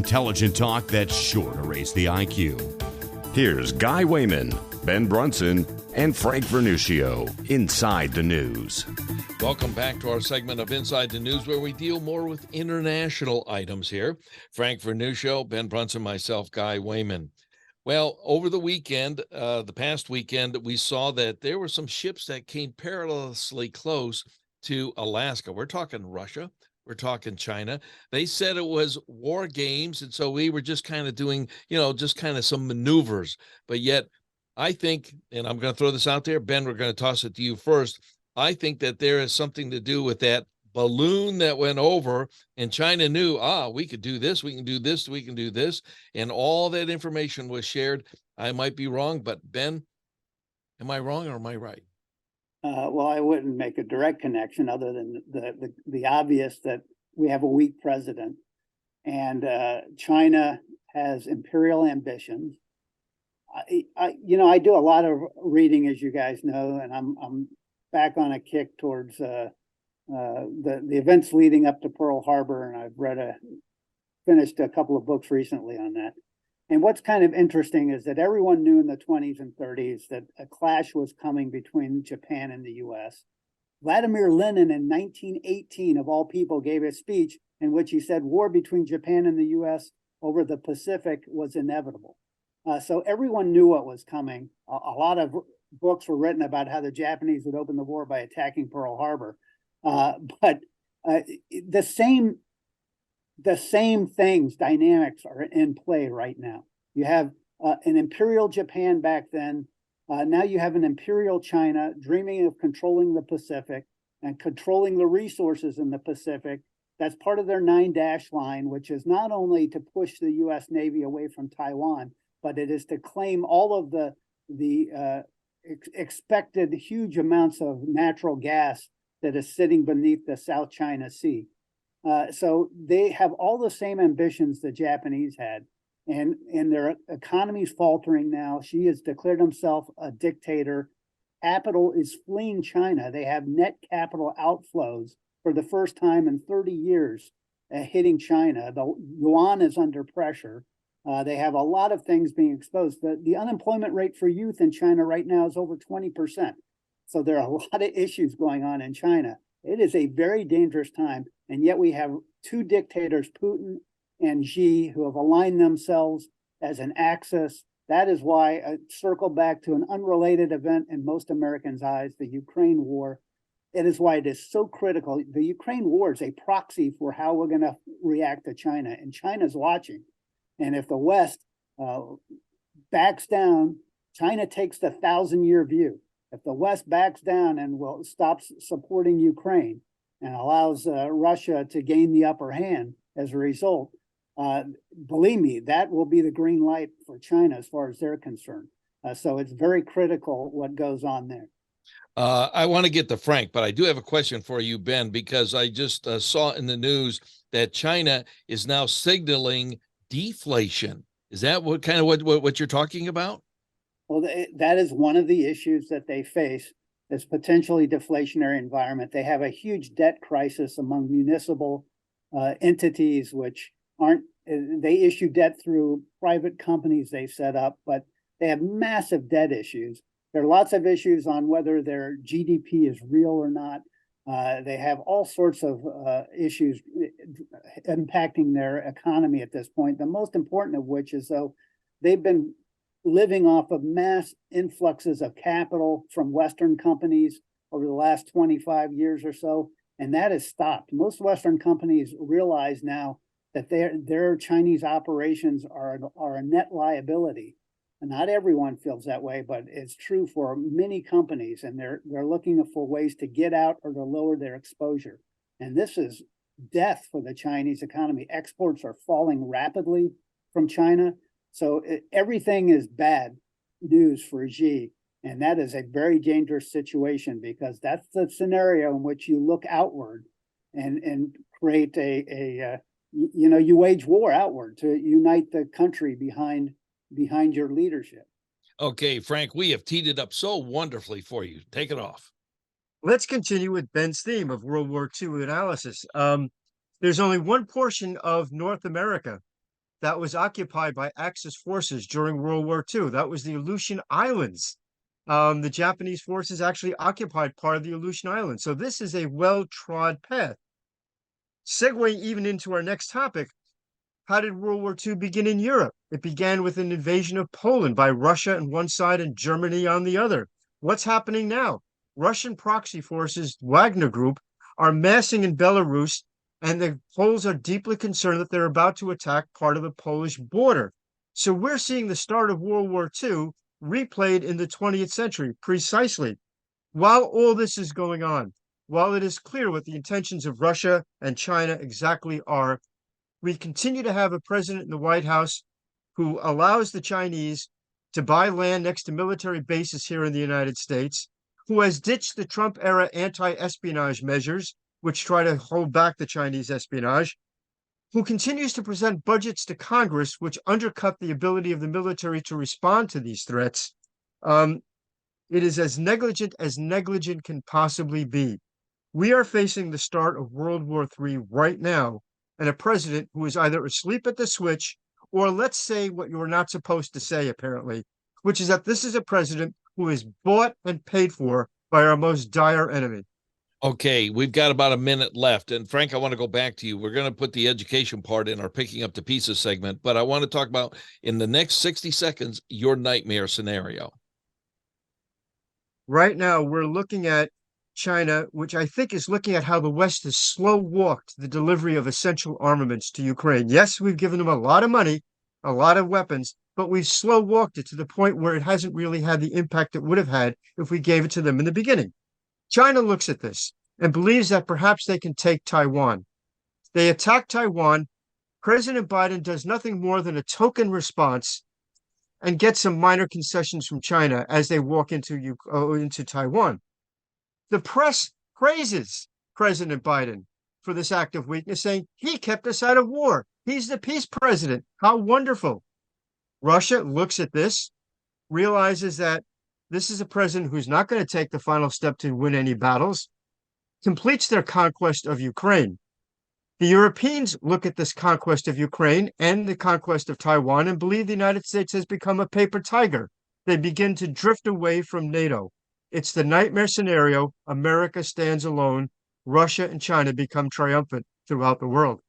intelligent talk that's sure to raise the IQ. Here's Guy Wayman, Ben Brunson, and Frank Vernuccio, Inside the News. Welcome back to our segment of Inside the News, where we deal more with international items here. Frank Vernuccio, Ben Brunson, myself, Guy Wayman. Well, over the weekend, the past weekend, we saw that there were some ships that came perilously close to Alaska. We're talking Russia. We're talking China. They said it was war games, and so we were just kind of doing, just kind of some maneuvers. But yet, I think, and I'm going to throw this out there, Ben, we're going to toss it to you first. I think that there is something to do with that balloon that went over, and China knew, we could do this, we can do this, we can do this, and all that information was shared. I might be wrong, but Ben, am I wrong or am I right? Well, I wouldn't make a direct connection other than the obvious that we have a weak president, and China has imperial ambitions. I do a lot of reading, as you guys know, and I'm back on a kick towards the events leading up to Pearl Harbor, and I've finished a couple of books recently on that. And what's kind of interesting is that everyone knew in the 20s and 30s that a clash was coming between Japan and the U.S. Vladimir Lenin in 1918, of all people, gave a speech in which he said war between Japan and the U.S. over the Pacific was inevitable. So everyone knew what was coming. A lot of books were written about how the Japanese would open the war by attacking Pearl Harbor. But the same dynamics are in play right now. You have an imperial Japan back then. Now you have an imperial China dreaming of controlling the Pacific and controlling the resources in the Pacific. That's part of their 9-dash line, which is not only to push the U.S. Navy away from Taiwan, but it is to claim all of the expected huge amounts of natural gas that is sitting beneath the South China Sea. So they have all the same ambitions the Japanese had, and their economy's faltering now. Xi has declared himself a dictator. Capital is fleeing China. They have net capital outflows for the first time in 30 years hitting China. The yuan is under pressure. They have a lot of things being exposed. The unemployment rate for youth in China right now is over 20%. So there are a lot of issues going on in China. It is a very dangerous time. And yet we have two dictators, Putin and Xi, who have aligned themselves as an axis. That is why I circle back to an unrelated event in most Americans' eyes, the Ukraine war. It is why it is so critical. The Ukraine war is a proxy for how we're going to react to China, and China's watching. And if the West backs down, China takes the 1,000-year view. If the West backs down and stops supporting Ukraine and allows Russia to gain the upper hand as a result, believe me, that will be the green light for China as far as they're concerned. So it's very critical what goes on there. I want to get to Frank, but I do have a question for you, Ben, because I just saw in the news that China is now signaling deflation. Is that what you're talking about? Well, that is one of the issues that they face, this potentially deflationary environment. They have a huge debt crisis among municipal entities, which they issue debt through private companies they set up, but they have massive debt issues. There are lots of issues on whether their GDP is real or not. They have all sorts of issues impacting their economy at this point. The most important of which is, though, they've been living off of mass influxes of capital from Western companies over the last 25 years or so, and that has stopped. Most Western companies realize now that their Chinese operations are a net liability. And not everyone feels that way, but it's true for many companies, and they're looking for ways to get out or to lower their exposure. And this is death for the Chinese economy. Exports are falling rapidly from China. So everything is bad news for Xi. And that is a very dangerous situation, because that's the scenario in which you look outward and create you wage war outward to unite the country behind your leadership. Okay, Frank, we have teed it up so wonderfully for you. Take it off. Let's continue with Ben's theme of World War II analysis. There's only one portion of North America that was occupied by Axis forces during World War II. That was the Aleutian Islands. The Japanese forces actually occupied part of the Aleutian Islands. So this is a well-trod path. Segue even into our next topic. How did World War II begin in Europe? It began with an invasion of Poland by Russia on one side and Germany on the other. What's happening now? Russian proxy forces, Wagner Group, are massing in Belarus, and the Poles are deeply concerned that they're about to attack part of the Polish border. So we're seeing the start of World War II replayed in the 20th century, precisely. While all this is going on, while it is clear what the intentions of Russia and China exactly are, we continue to have a president in the White House who allows the Chinese to buy land next to military bases here in the United States, who has ditched the Trump-era anti-espionage measures, which try to hold back the Chinese espionage, who continues to present budgets to Congress, which undercut the ability of the military to respond to these threats. It is as negligent can possibly be. We are facing the start of World War III right now, and a president who is either asleep at the switch, or let's say what you were not supposed to say, apparently, which is that this is a president who is bought and paid for by our most dire enemy. Okay, we've got about a minute left. And Frank, I want to go back to you. We're going to put the education part in our Picking Up the Pieces segment, but I want to talk about, in the next 60 seconds, your nightmare scenario. Right now, we're looking at China, which I think is looking at how the West has slow-walked the delivery of essential armaments to Ukraine. Yes, we've given them a lot of money, a lot of weapons, but we've slow-walked it to the point where it hasn't really had the impact it would have had if we gave it to them in the beginning. China looks at this and believes that perhaps they can take Taiwan. They attack Taiwan. President Biden does nothing more than a token response and get some minor concessions from China as they walk into Taiwan. The press praises President Biden for this act of weakness, saying he kept us out of war. He's the peace president. How wonderful. Russia looks at this, realizes that this is a president who's not going to take the final step to win any battles, completes their conquest of Ukraine. The Europeans look at this conquest of Ukraine and the conquest of Taiwan and believe the United States has become a paper tiger. They begin to drift away from NATO. It's the nightmare scenario. America stands alone. Russia and China become triumphant throughout the world.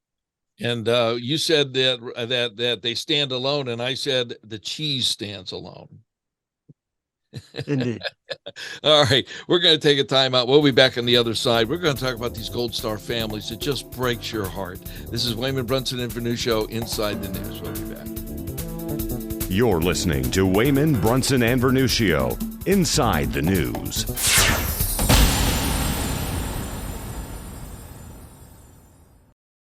And you said that they stand alone, and I said the cheese stands alone. Indeed. All right, we're going to take a time out. We'll be back on the other side. We're going to talk about these Gold Star families. It just breaks your heart. This is Wayman Brunson and Vernuccio, Inside the News. We'll be back. You're listening to Wayman Brunson and Vernuccio, Inside the News.